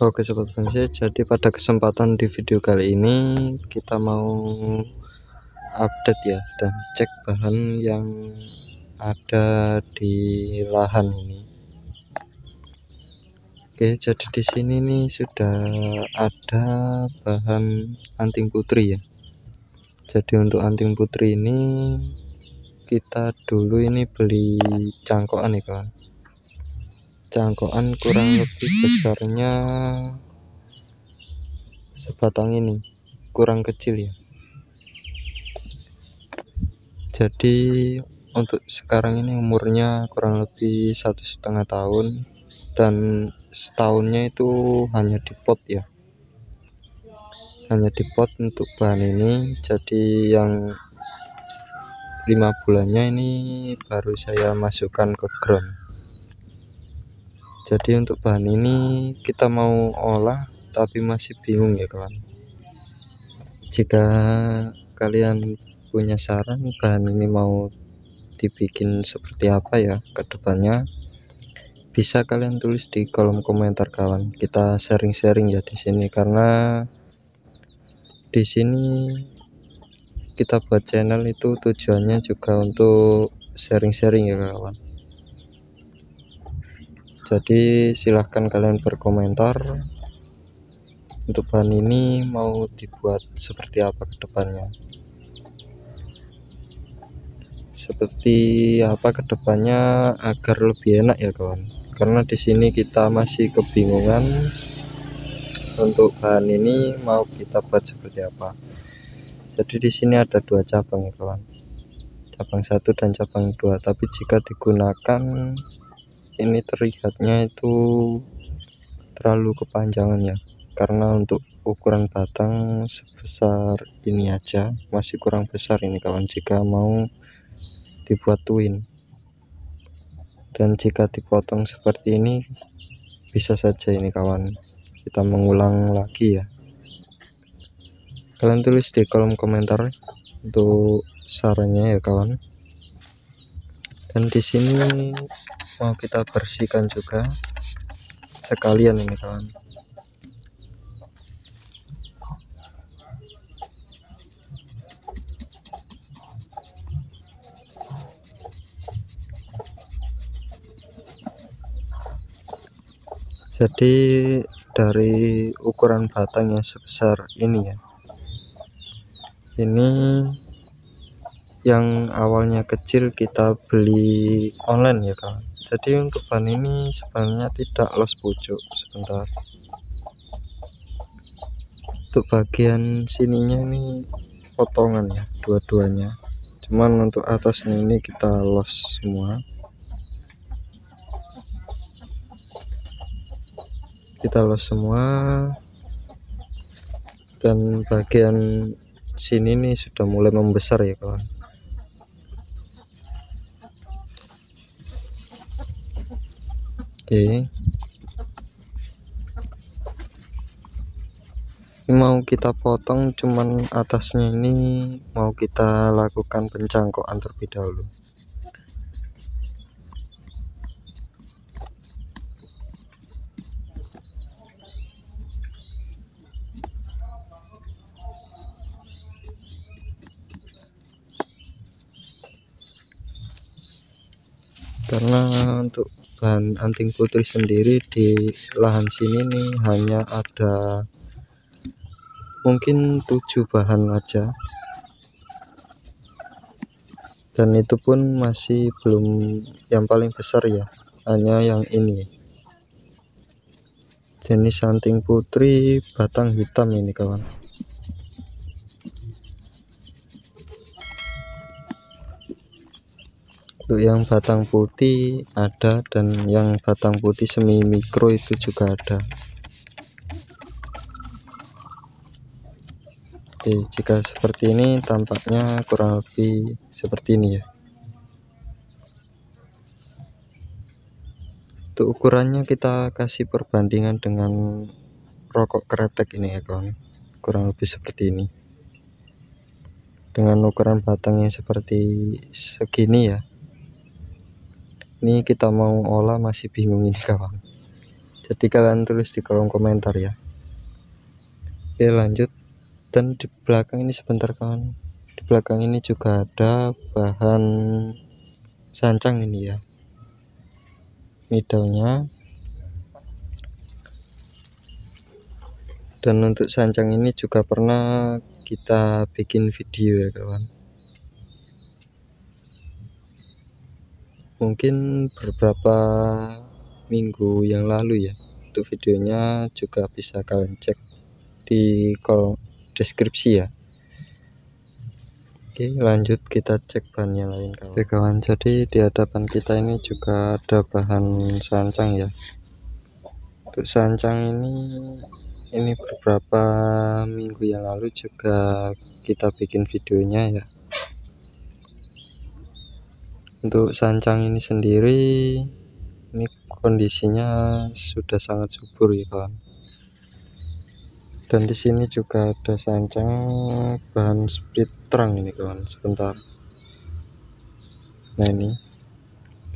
Oke sobat Bonsai, jadi pada kesempatan di video kali ini kita mau update ya dan cek bahan yang ada di lahan ini. Oke, jadi di sini nih sudah ada bahan anting putri ya. Jadi untuk anting putri ini kita dulu ini beli cangkokan ya kawan. Cangkokan kurang lebih besarnya sebatang ini, kurang kecil ya. Jadi untuk sekarang ini umurnya kurang lebih 1,5 tahun dan setahunnya itu hanya di pot ya, hanya di pot untuk bahan ini. Jadi yang 5 bulannya ini baru saya masukkan ke ground. Jadi untuk bahan ini kita mau olah tapi masih bingung ya kawan. Jika kalian punya saran bahan ini mau dibikin seperti apa ya ke depannya, bisa kalian tulis di kolom komentar kawan. Kita sharing-sharing ya di sini, karena di sini kita buat channel itu tujuannya juga untuk sharing-sharing ya kawan. Jadi silahkan kalian berkomentar untuk bahan ini mau dibuat seperti apa ke depannya. Seperti apa ke depannya agar lebih enak ya kawan. Karena di sini kita masih kebingungan untuk bahan ini mau kita buat seperti apa. Jadi di sini ada 2 cabang ya kawan, cabang 1 dan cabang 2. Tapi jika digunakan ini terlihatnya itu terlalu kepanjangan ya, karena untuk ukuran batang sebesar ini aja masih kurang besar ini kawan, jika mau dibuat twin. Dan jika dipotong seperti ini bisa saja ini kawan kita mengulang lagi ya. Kalian tulis di kolom komentar untuk sarannya ya kawan. Dan di sini mau kita bersihkan juga sekalian ini kawan. Jadi dari ukuran batang yang sebesar ini ya, ini yang awalnya kecil kita beli online ya kawan. Jadi untuk bahan ini sebenarnya tidak los pucuk. Sebentar, untuk bagian sininya ini potongan ya dua-duanya, cuman untuk atasnya ini kita los semua. Kita los semua, dan bagian sini nih sudah mulai membesar ya kawan. Oke, ini mau kita potong, cuman atasnya ini mau kita lakukan pencangkokan terlebih dahulu. Karena untuk bahan anting putri sendiri di lahan sini nih hanya ada mungkin 7 bahan aja, dan itu pun masih belum yang paling besar ya, hanya yang ini jenis anting putri batang hitam ini kawan. Untuk yang batang putih ada, dan yang batang putih semi mikro itu juga ada. Oke, jika seperti ini tampaknya kurang lebih seperti ini ya. Untuk ukurannya kita kasih perbandingan dengan rokok kretek ini ya kawan, kurang lebih seperti ini. Dengan ukuran batang yang seperti segini ya, ini kita mau olah masih bingung ini kawan. Jadi kalian tulis di kolom komentar ya. Oke, lanjut. Dan di belakang ini sebentar kawan, di belakang ini juga ada bahan sancang ini ya, ini daunnya. Dan untuk sancang ini juga pernah kita bikin video ya kawan, mungkin beberapa minggu yang lalu ya. Untuk videonya juga bisa kalian cek di kolom deskripsi ya. Oke, lanjut kita cek bahan yang lain kawan. Oke kawan, jadi di hadapan kita ini juga ada bahan sancang ya. Untuk sancang ini beberapa minggu yang lalu juga kita bikin videonya ya. Untuk sancang ini sendiri, ini kondisinya sudah sangat subur ya kawan. Dan di sini juga ada sancang bahan split terang ini kawan, sebentar. Nah ini,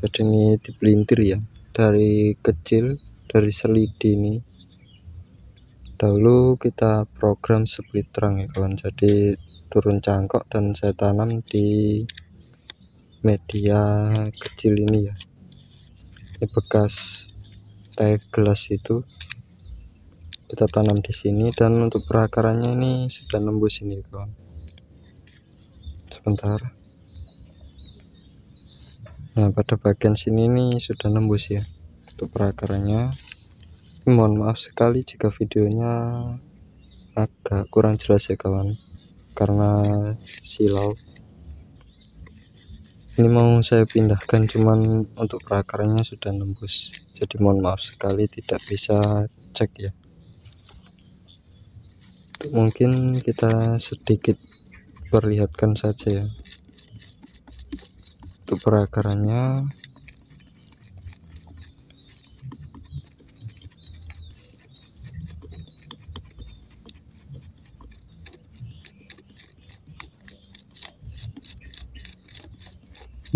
jadi ini dipelintir ya, dari kecil, dari selidi ini. Dahulu kita program split terang ya kawan, jadi turun cangkok dan saya tanam di media kecil ini ya. Ini bekas teh gelas itu kita tanam di sini, dan untuk perakarannya ini sudah nembus ini kawan. Sebentar. Nah, pada bagian sini nih sudah nembus ya untuk perakarannya. Mohon maaf sekali jika videonya agak kurang jelas ya kawan, karena silau. Ini mau saya pindahkan, cuman untuk perakarannya sudah nembus, jadi mohon maaf sekali tidak bisa cek ya. Mungkin kita sedikit perlihatkan saja ya untuk perakarannya.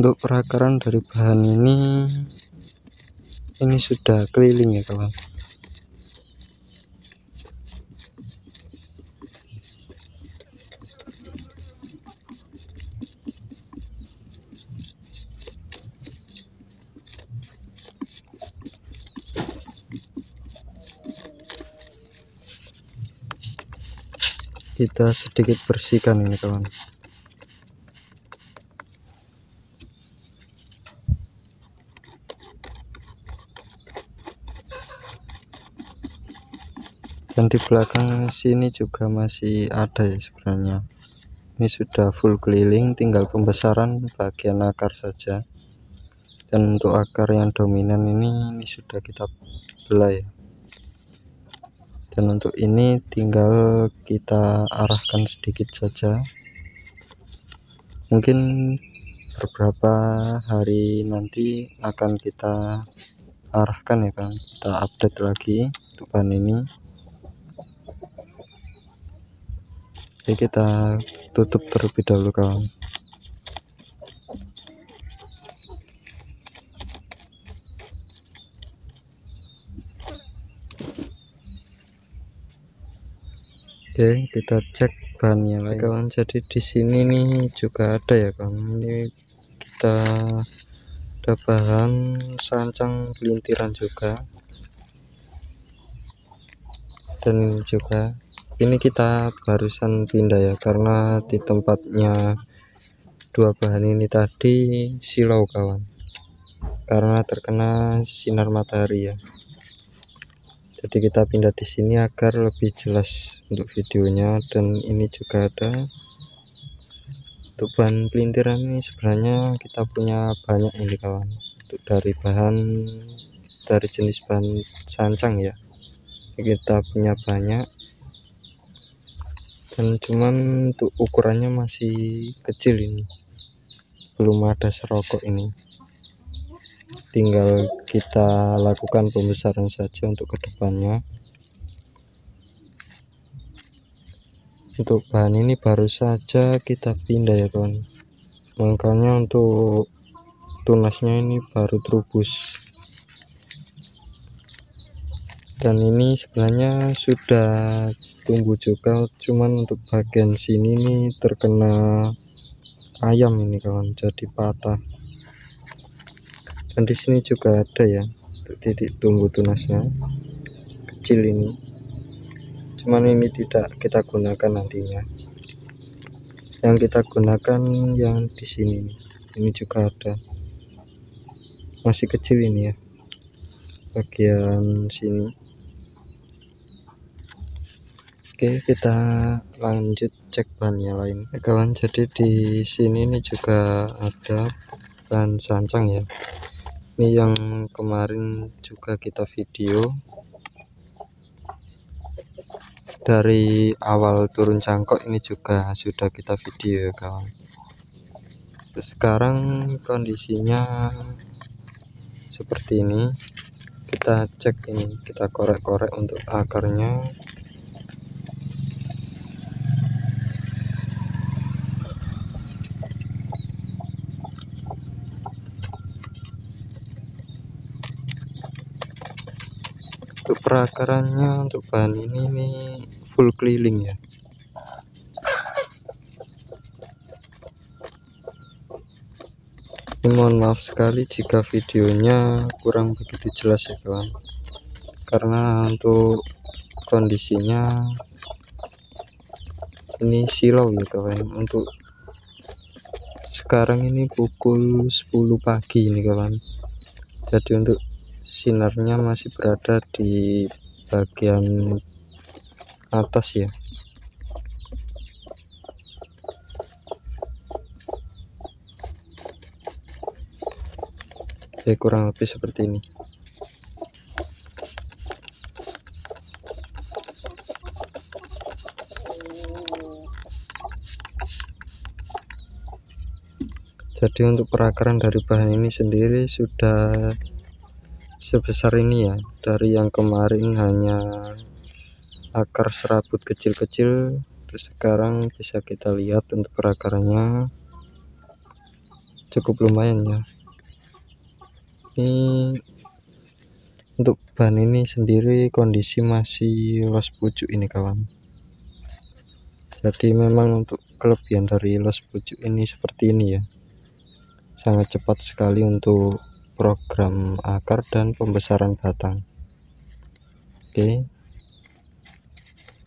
Untuk perakaran dari bahan ini sudah keliling ya kawan. Kita sedikit bersihkan ini kawan. Dan di belakang sini juga masih ada ya sebenarnya. Ini sudah full keliling, tinggal pembesaran bagian akar saja. Dan untuk akar yang dominan ini sudah kita belai. Dan untuk ini tinggal kita arahkan sedikit saja. Mungkin beberapa hari nanti akan kita arahkan ya kan, kita update lagi untuk bahan ini. Jadi kita tutup terlebih dahulu kawan. Oke, kita cek bahannya lagi kawan. Jadi di sini nih juga ada ya kawan. Ini kita ada bahan sancang pelintiran juga. Dan ini juga, ini kita barusan pindah ya, karena di tempatnya dua bahan ini tadi silau kawan, karena terkena sinar matahari ya. Jadi kita pindah di sini agar lebih jelas untuk videonya. Dan ini juga ada untuk bahan pelintiran ini, sebenarnya kita punya banyak ini kawan. Untuk dari jenis bahan sancang ya, kita punya banyak. Dan cuman untuk ukurannya masih kecil, ini belum ada serokok ini. Tinggal kita lakukan pembesaran saja untuk kedepannya. Untuk bahan ini baru saja kita pindah ya kawan, makanya untuk tunasnya ini baru terubus. Dan ini sebenarnya sudah tumbuh juga, cuman untuk bagian sini nih terkena ayam ini kawan, jadi patah. Dan di sini juga ada ya titik tumbuh tunasnya, kecil ini, cuman ini tidak kita gunakan nantinya. Yang kita gunakan yang di sini nih. Ini juga ada, masih kecil ini ya bagian sini. Oke, kita lanjut cek bahannya lain ya kawan. Jadi di sini nih juga ada bahan sancang ya, ini yang kemarin juga kita video dari awal turun cangkok, ini juga sudah kita video ya kawan. Terus sekarang kondisinya seperti ini, kita cek ini, kita korek-korek untuk akarnya. Untuk perakarannya, untuk bahan ini nih full keliling ya. Ini mohon maaf sekali jika videonya kurang begitu jelas ya kawan, karena untuk kondisinya ini silau ya kawan. Untuk sekarang ini pukul 10 pagi ini kawan, jadi untuk sinarnya masih berada di bagian atas ya. Oke, kurang lebih seperti ini. Jadi untuk perakaran dari bahan ini sendiri sudah sebesar ini ya. Dari yang kemarin hanya akar serabut kecil-kecil, terus sekarang bisa kita lihat untuk perakarannya cukup lumayan ya. Ini untuk bahan ini sendiri kondisi masih los pucuk ini kawan. Jadi memang untuk kelebihan dari los pucuk ini seperti ini ya, sangat cepat sekali untuk program akar dan pembesaran batang. Oke,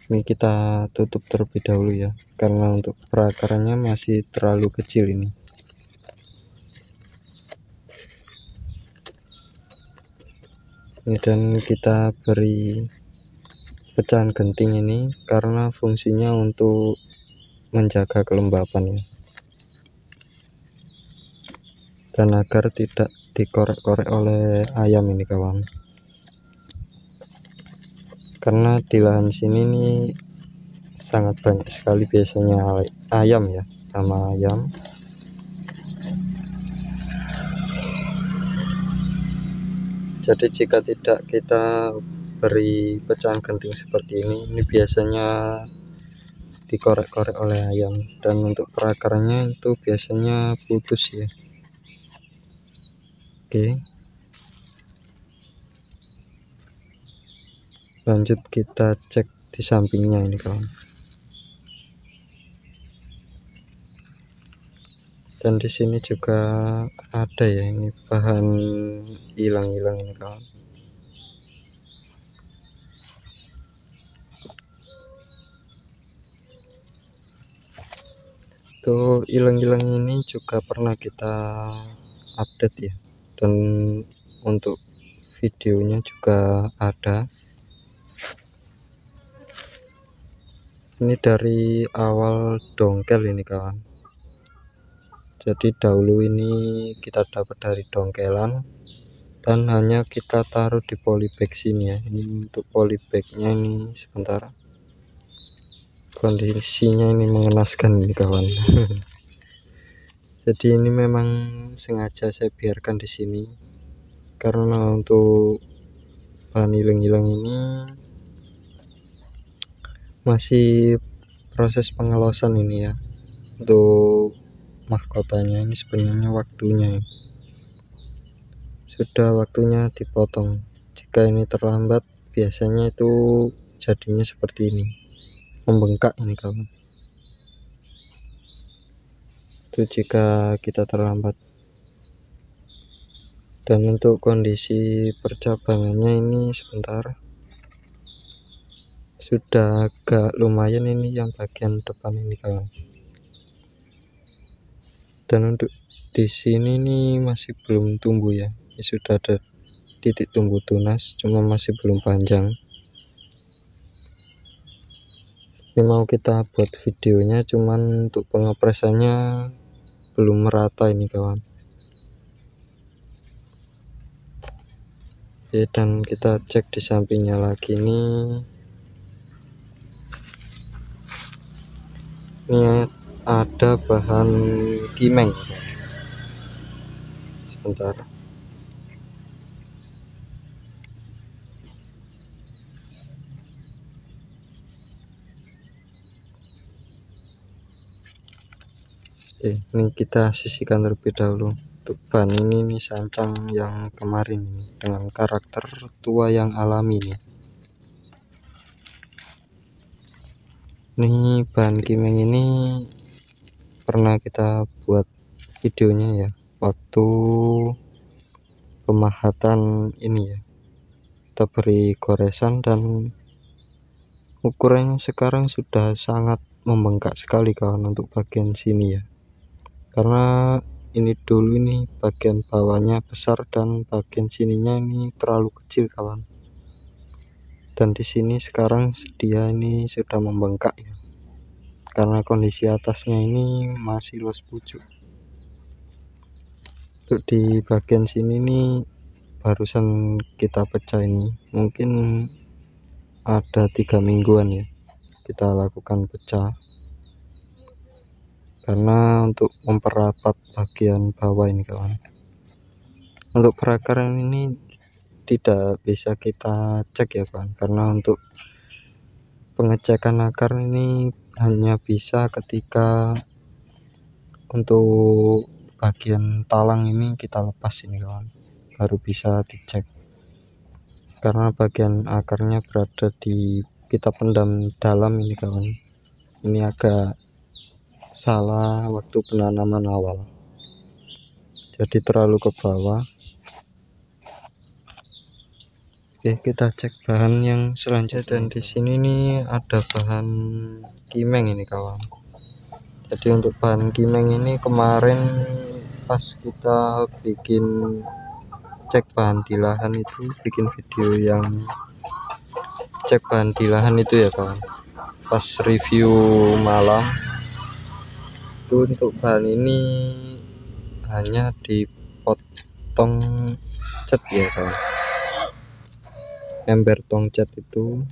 ini kita tutup terlebih dahulu ya, karena untuk perakarannya masih terlalu kecil ini. Dan kita beri pecahan genting ini karena fungsinya untuk menjaga kelembapan ya, dan agar tidak dikorek-korek oleh ayam ini kawan. Karena di lahan sini nih sangat banyak sekali biasanya ayam ya, sama ayam. Jadi jika tidak kita beri pecahan genting seperti ini biasanya dikorek-korek oleh ayam, dan untuk perakarannya itu biasanya putus ya. Oke, lanjut kita cek di sampingnya ini kawan. Dan di sini juga ada ya, ini bahan hilang-hilang ini kawan. Tuh hilang-hilang ini juga pernah kita update ya, dan untuk videonya juga ada. Ini dari awal dongkel ini kawan. Jadi dahulu ini kita dapat dari dongkelan dan hanya kita taruh di polybag sini ya. Ini untuk polybagnya ini sebentar, kondisinya ini mengenaskan ini kawan. Jadi ini memang sengaja saya biarkan di sini karena untuk bahan hilang-hilang ini masih proses pengelosan ini ya. Untuk mahkotanya ini sebenarnya waktunya ya, sudah waktunya dipotong. Jika ini terlambat biasanya itu jadinya seperti ini, membengkak ini kawan. Itu jika kita terlambat. Dan untuk kondisi percabangannya ini sebentar, sudah agak lumayan ini yang bagian depan ini kawan. Dan untuk di sini nih masih belum tumbuh ya, ini sudah ada titik tumbuh tunas, cuma masih belum panjang. Ini mau kita buat videonya, cuman untuk pengepresannya belum merata ini kawan. Oke, dan kita cek di sampingnya lagi nih. Ini ada bahan kimeng. Sebentar. Oke, ini kita sisihkan terlebih dahulu. Untuk bahan ini nih sancang yang kemarin ini, dengan karakter tua yang alami nih. Ini bahan kimeng ini pernah kita buat videonya ya, waktu pemahatan ini ya, kita beri goresan dan ukurannya sekarang sudah sangat membengkak sekali kawan untuk bagian sini ya, karena ini dulu ini bagian bawahnya besar dan bagian sininya ini terlalu kecil kawan. Dan di sini sekarang dia ini sudah membengkak ya, karena kondisi atasnya ini masih los pucuk. Untuk di bagian sini nih barusan kita pecah ini, mungkin ada 3 mingguan ya kita lakukan pecah, karena untuk memperrapat bagian bawah ini kawan. Untuk perakaran ini tidak bisa kita cek ya kawan, karena untuk pengecekan akar ini hanya bisa ketika untuk bagian talang ini kita lepas ini kawan, baru bisa dicek, karena bagian akarnya berada di kita pendam dalam ini kawan. Ini agak salah waktu penanaman awal, jadi terlalu ke bawah. Oke, kita cek bahan yang selanjutnya. Dan di sini nih ada bahan kimeng ini kawan. Jadi untuk bahan kimeng ini kemarin pas kita bikin cek bahan di lahan itu, bikin video yang cek bahan di lahan itu ya kawan, pas review malam itu, untuk bahan ini hanya dipotong cat ya kawan, ember tong cat itu.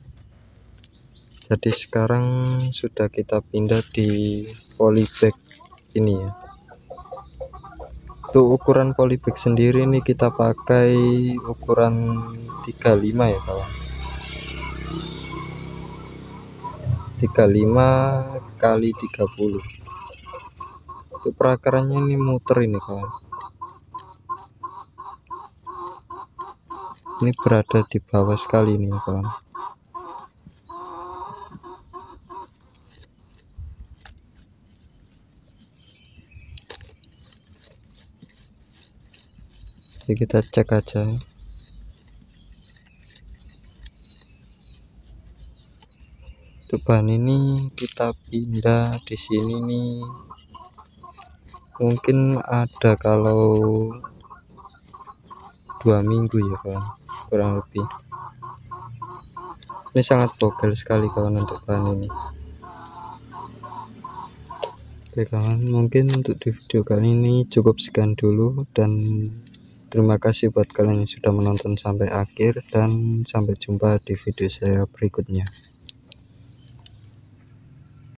Jadi sekarang sudah kita pindah di polybag ini ya. Untuk ukuran polybag sendiri ini kita pakai ukuran 35 ya kawan, 35 kali 30. Untuk perakarannya ini muter ini kawan, ini berada di bawah sekali nih kawan. Jadi kita cek aja. Untuk bahan ini kita pindah di sini nih, mungkin ada kalau 2 minggu ya kawan, kurang lebih. Ini sangat bogel sekali kawan untuk bahan ini. Oke kawan, mungkin untuk di video kali ini cukup sekian dulu, dan terima kasih buat kalian yang sudah menonton sampai akhir, dan sampai jumpa di video saya berikutnya.